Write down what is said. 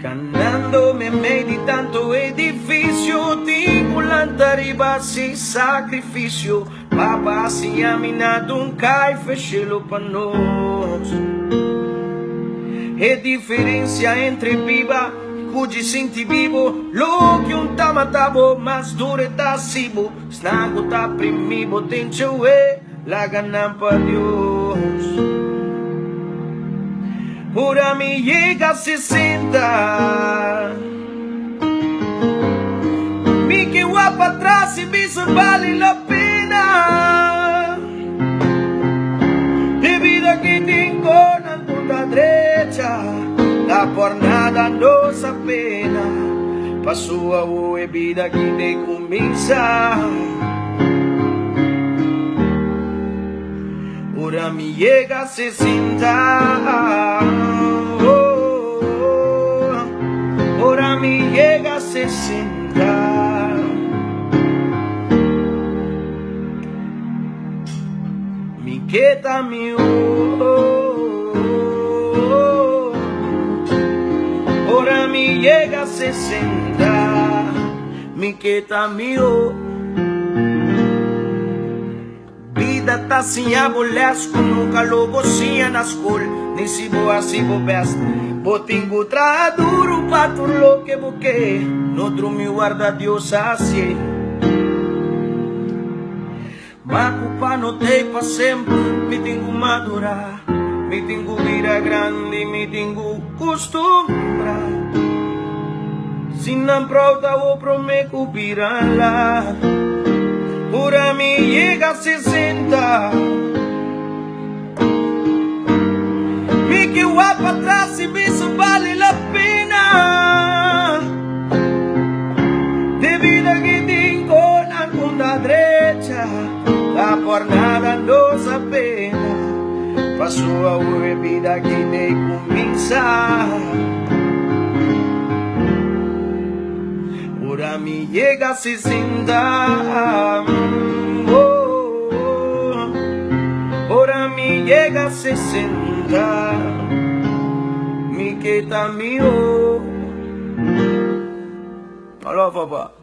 Canándome meio de tanto edifício, tenho lantariba sem sacrifício. Papa se aminado um cai, fechelo pra nós. É diferença entre viva cuji senti vivo, lo que un tamatabo mas dure ta sibo, snago ta primibo tenchewe, la ganan pa Dios. Pura mi llega a 60, mi que guapa atrás y viso vale la pena. De vida que tengo na punta derecha, la por nada no se pena, pasó a vida que te comienza. Ahora me llega a 60, ahora me llega a 60. Mi queta mi ahora me llega a 60, mi queta mío. Vida tá sem abolesco, nunca logo sim na escola, nem se boa se bobesta. Botingo tra duro, pato lo que boque, no me guarda Deus assim. Mas culpa não tem pra sempre, me tenho madurar, me tenho vida grande, me tenho costumbrar. Se não pronta, eu prometo virá. Pura me llega a 60, mi que guapa atrás y eso vale la pena. De vida que tengo na punta derecha, la por nada no se pena, pasó a vida que te comienza. Ahora me llega a 60, ahora me llega a 60, mi queta mío. Hola papá.